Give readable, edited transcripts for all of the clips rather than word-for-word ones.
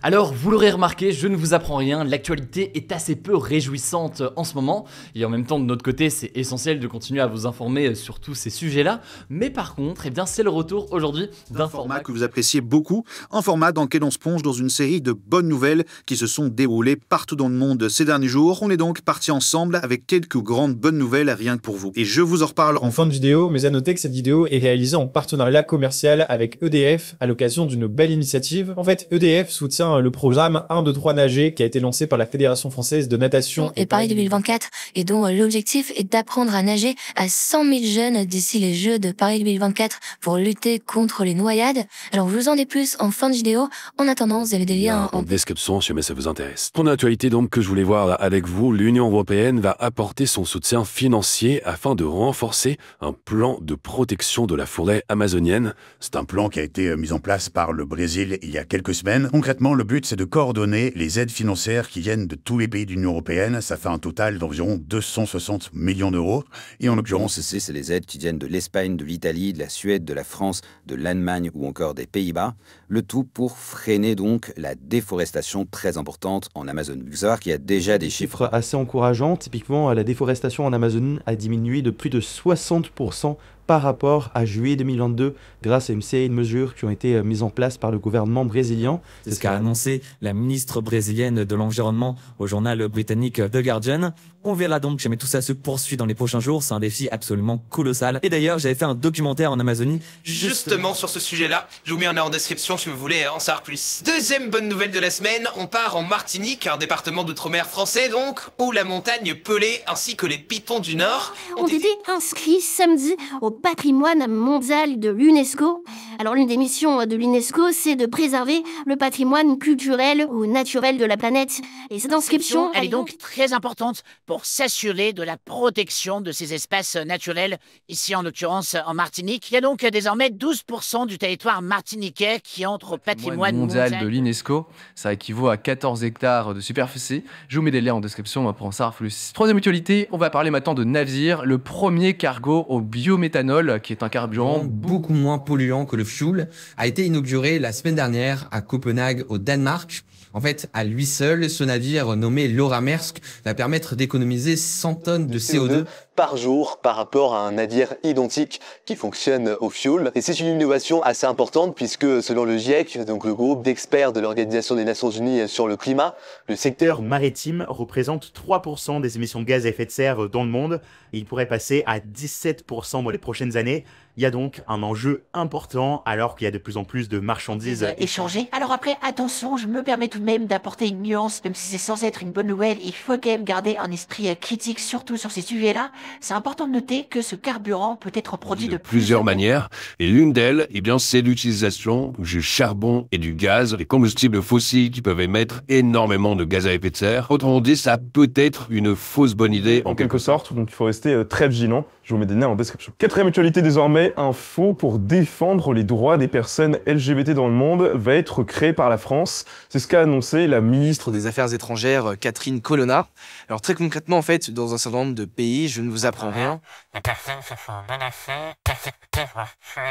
Alors, vous l'aurez remarqué, je ne vous apprends rien, l'actualité est assez peu réjouissante en ce moment, et en même temps, de notre côté, c'est essentiel de continuer à vous informer sur tous ces sujets-là, mais par contre, eh bien, c'est le retour aujourd'hui d'un format que vous appréciez beaucoup, un format dans lequel on se plonge dans une série de bonnes nouvelles qui se sont déroulées partout dans le monde ces derniers jours. On est donc partis ensemble avec quelques grandes bonnes nouvelles rien que pour vous. Et je vous en reparle en fin de vidéo, mais à noter que cette vidéo est réalisée en partenariat commercial avec EDF à l'occasion d'une belle initiative. En fait, EDF soutient le programme 1, 2, 3 nager qui a été lancé par la Fédération française de natation et Paris 2024 et dont l'objectif est d'apprendre à nager à 100 000 jeunes d'ici les Jeux de Paris 2024 pour lutter contre les noyades. Alors je vous en dis plus en fin de vidéo. En attendant, vous avez des liens en description si jamais ça vous intéresse. Pour l'actualité donc que je voulais voir avec vous, l'Union européenne va apporter son soutien financier afin de renforcer un plan de protection de la forêt amazonienne. C'est un plan qui a été mis en place par le Brésil il y a quelques semaines. Concrètement, le but c'est de coordonner les aides financières qui viennent de tous les pays de l'Union européenne. Ça fait un total d'environ 260 millions d'euros. Et en l'occurrence, c'est les aides qui viennent de l'Espagne, de l'Italie, de la Suède, de la France, de l'Allemagne ou encore des Pays-Bas. Le tout pour freiner donc la déforestation très importante en Amazonie. Il faut savoir qu'il y a déjà des chiffres assez encourageants. Typiquement, la déforestation en Amazonie a diminué de plus de 60% par rapport à juillet 2022 grâce à une série de mesures qui ont été mises en place par le gouvernement brésilien. C'est ce qu'a annoncé la ministre brésilienne de l'Environnement au journal britannique The Guardian. On verra donc jamais tout ça se poursuit dans les prochains jours. C'est un défi absolument colossal. Et d'ailleurs, j'avais fait un documentaire en Amazonie justement sur ce sujet-là. Je vous mets un lien en description si vous voulez en savoir plus. Deuxième bonne nouvelle de la semaine, on part en Martinique, un département d'outre-mer français donc, où la montagne pelée ainsi que les pitons du Nord ont été inscrits samedi au patrimoine mondial de l'UNESCO. Alors l'une des missions de l'UNESCO, c'est de préserver le patrimoine culturel ou naturel de la planète. Et cette inscription, elle est donc très importante pour s'assurer de la protection de ces espaces naturels, ici en l'occurrence en Martinique. Il y a donc désormais 12% du territoire martiniquais qui entre au patrimoine mondial de l'UNESCO. Ça équivaut à 14 hectares de superficie. Je vous mets des liens en description pour en savoir plus. Troisième actualité, on va parler maintenant de Navir, le premier cargo au biométhanol, qui est un carburant beaucoup moins polluant que le fuel, a été inauguré la semaine dernière à Copenhague au Danemark. En fait, à lui seul, ce navire nommé Laura Maersk va permettre d'économiser 100 tonnes de CO2 par jour par rapport à un navire identique qui fonctionne au fioul. Et c'est une innovation assez importante puisque selon le GIEC, donc le groupe d'experts de l'Organisation des Nations Unies sur le climat, le secteur maritime représente 3% des émissions de gaz à effet de serre dans le monde et il pourrait passer à 17% dans les prochaines années. Il y a donc un enjeu important alors qu'il y a de plus en plus de marchandises échangées. Alors après, attention, je me permets tout de même d'apporter une nuance, même si c'est censé être une bonne nouvelle, il faut quand même garder un esprit critique, surtout sur ces sujets-là. C'est important de noter que ce carburant peut être produit de plusieurs manières, et l'une d'elles, eh bien, c'est l'utilisation du charbon et du gaz, les combustibles fossiles qui peuvent émettre énormément de gaz à effet de serre. Autrement dit, ça peut être une fausse bonne idée en quelque sorte, donc il faut rester très vigilant. Je vous mets des liens en description. Quatrième actualité désormais, un fonds pour défendre les droits des personnes LGBT dans le monde va être créé par la France. C'est ce qu'a annoncé la ministre des Affaires étrangères, Catherine Colonna. Alors très concrètement, en fait, dans un certain nombre de pays, je ne vous apprends rien. Les personnes se font menacer, persécuter, voire tuer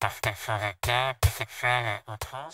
parce qu'elles seraient gays, bisexuelles ou trans.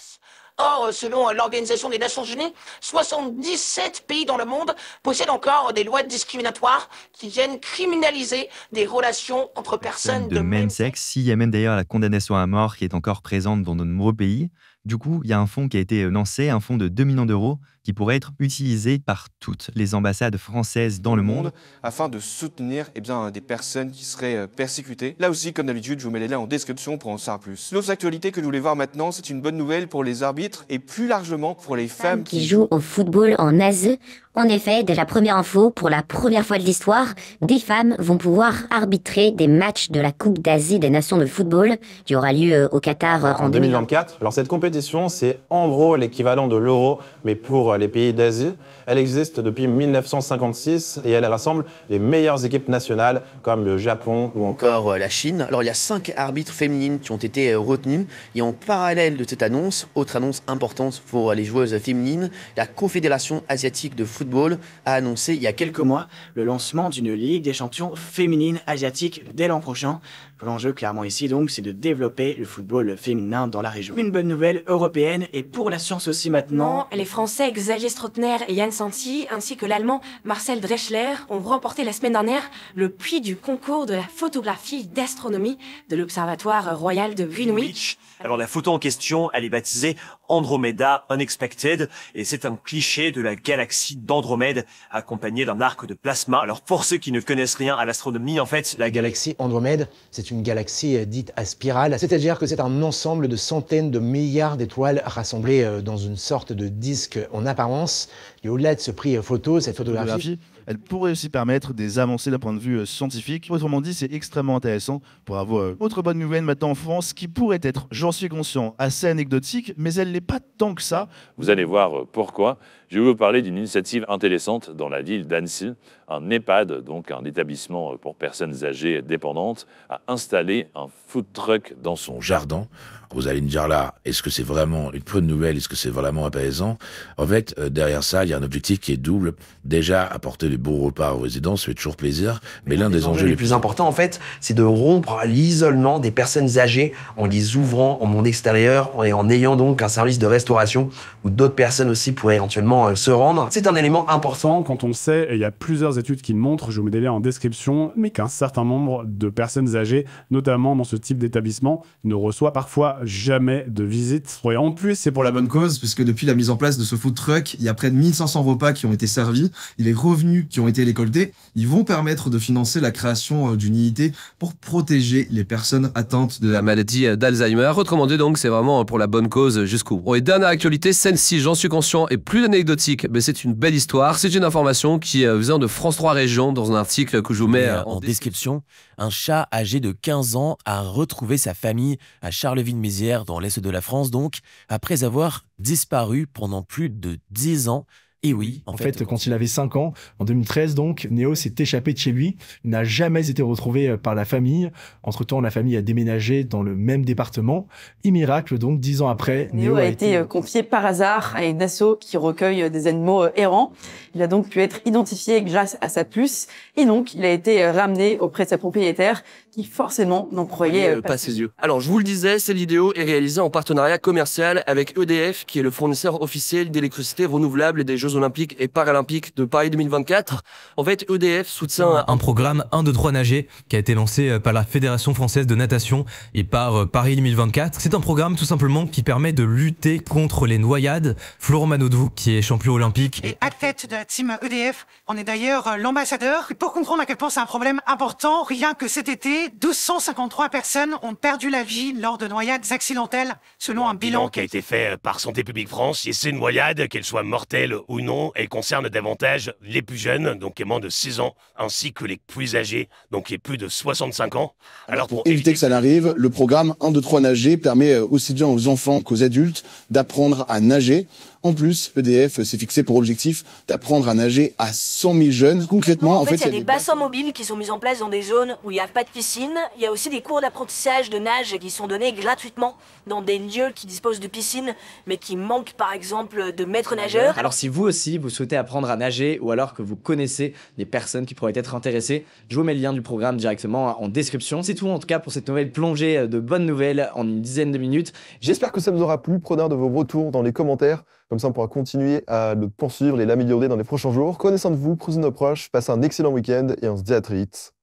Or, selon l'Organisation des Nations Unies, 77 pays dans le monde possèdent encore des lois discriminatoires qui viennent criminaliser des relations entre personnes de même sexe. Il y a même d'ailleurs la condamnation à mort qui est encore présente dans de nombreux pays. Du coup, il y a un fonds qui a été lancé, un fonds de 2 millions d'euros qui pourrait être utilisé par toutes les ambassades françaises dans le monde afin de soutenir des personnes qui seraient persécutées. Là aussi, comme d'habitude, je vous mets les liens en description pour en savoir plus. L'autre actualité que je voulais voir maintenant, c'est une bonne nouvelle pour les arbitres et plus largement pour les femmes qui jouent au football en Asie. En effet, dès la première info, pour la première fois de l'histoire, des femmes vont pouvoir arbitrer des matchs de la Coupe d'Asie des Nations de football qui aura lieu au Qatar en 2024. Alors cette compétition, c'est en gros l'équivalent de l'Euro, mais pour les pays d'Asie. Elle existe depuis 1956 et elle rassemble les meilleures équipes nationales comme le Japon ou encore la Chine. Alors il y a 5 arbitres féminines qui ont été retenues et en parallèle de cette annonce, autre annonce importante pour les joueuses féminines, la Confédération asiatique de football Football a annoncé il y a quelques mois le lancement d'une Ligue des champions féminine asiatique dès l'an prochain. L'enjeu clairement ici donc c'est de développer le football féminin dans la région. Une bonne nouvelle européenne et pour la science aussi maintenant. Les Français Xavier Strottner et Yann Santi ainsi que l'Allemand Marcel Dreschler ont remporté la semaine dernière le prix du concours de la photographie d'astronomie de l'Observatoire Royal de Greenwich. Alors la photo en question, elle est baptisée Andromeda Unexpected et c'est un cliché de la galaxie d'Andromède accompagné d'un arc de plasma. Alors pour ceux qui ne connaissent rien à l'astronomie, en fait, la galaxie Andromède, c'est une galaxie dite à spirale, c'est-à-dire que c'est un ensemble de centaines de milliards d'étoiles rassemblées dans une sorte de disque en apparence. Et au-delà de ce prix photo, cette photographie, elle pourrait aussi permettre des avancées d'un point de vue scientifique. Autrement dit, c'est extrêmement intéressant pour avoir autre bonne nouvelle maintenant en France qui pourrait être, j'en suis conscient, assez anecdotique, mais elle n'est pas tant que ça. Vous allez voir pourquoi. Je vais vous parler d'une initiative intéressante dans la ville d'Annecy. Un EHPAD, donc un établissement pour personnes âgées dépendantes, a installé un food truck dans son jardin. Vous allez me dire là, est-ce que c'est vraiment une bonne nouvelle, est-ce que c'est vraiment apaisant? En fait, derrière ça, il y a un objectif qui est double. Déjà, apporter des bons repas aux résidents, ça fait toujours plaisir, mais l'un des enjeux les plus importants, en fait, c'est de rompre l'isolement des personnes âgées en les ouvrant au monde extérieur et en ayant donc un service de restauration où d'autres personnes aussi pourraient éventuellement se rendre. C'est un élément important. Quand on le sait, il y a plusieurs études qui le montrent, je vous mets des liens en description, mais qu'un certain nombre de personnes âgées, notamment dans ce type d'établissement, ne reçoit parfois jamais de visite. Et en plus, c'est pour la bonne cause, puisque depuis la mise en place de ce food truck, il y a près de 1500 repas qui ont été servis, et les revenus qui ont été récoltés, ils vont permettre de financer la création d'une unité pour protéger les personnes atteintes de la maladie d'Alzheimer. Autrement dit donc, c'est vraiment pour la bonne cause jusqu'au bout. Et dernière actualité, celle-ci, j'en suis conscient, est plus anecdotique, mais c'est une belle histoire. C'est une information qui vient de France 3 Région dans un article que je vous mets en description. Un chat âgé de 15 ans a retrouvé sa famille à Charleville-Mézières, dans l'est de la France donc, après avoir disparu pendant plus de 10 ans. Et oui, en fait, quand il avait 5 ans, en 2013 donc, Néo s'est échappé de chez lui. Il n'a jamais été retrouvé par la famille. Entre-temps, la famille a déménagé dans le même département. Et miracle, donc, 10 ans après, Néo a été confié par hasard à une asso qui recueille des animaux errants. Il a donc pu être identifié grâce à sa puce. Et donc, il a été ramené auprès de sa propriétaire qui forcément n'en croyait pas ses yeux. Alors, je vous le disais, cette vidéo est réalisée en partenariat commercial avec EDF, qui est le fournisseur officiel d'électricité renouvelable et des Jeux Olympiques et Paralympiques de Paris 2024. En fait, EDF soutient un programme 1, 2, 3 nager qui a été lancé par la Fédération française de natation et par Paris 2024. C'est un programme tout simplement qui permet de lutter contre les noyades. Florent Manodou, qui est champion olympique. Et à tête de la team EDF, on est d'ailleurs l'ambassadeur. Pour comprendre à quel point c'est un problème important, rien que cet été, 253 personnes ont perdu la vie lors de noyades accidentelles, selon un bilan qui a été fait par Santé publique France. Et ces noyades, qu'elles soient mortelles ou non, elles concernent davantage les plus jeunes, donc les moins de 6 ans, ainsi que les plus âgés, donc les plus de 65 ans. Alors pour éviter que ça n'arrive, le programme 1, 2, 3 nager permet aussi bien aux enfants qu'aux adultes d'apprendre à nager. En plus, EDF s'est fixé pour objectif d'apprendre à nager à 100 000 jeunes. Concrètement, en fait, il y a des bassins mobiles qui sont mis en place dans des zones où il n'y a pas de piscine. Il y a aussi des cours d'apprentissage de nage qui sont donnés gratuitement dans des lieux qui disposent de piscines, mais qui manquent par exemple de maîtres nageurs. Alors si vous aussi, vous souhaitez apprendre à nager ou alors que vous connaissez des personnes qui pourraient être intéressées, je vous mets le lien du programme directement en description. C'est tout en tout cas pour cette nouvelle plongée de bonnes nouvelles en une dizaine de minutes. J'espère que ça vous aura plu. Prenez de vos retours dans les commentaires. Comme ça, on pourra continuer à le poursuivre et l'améliorer dans les prochains jours. Prenez soin de vous, prenez nos proches, passez un excellent week-end et on se dit à très vite.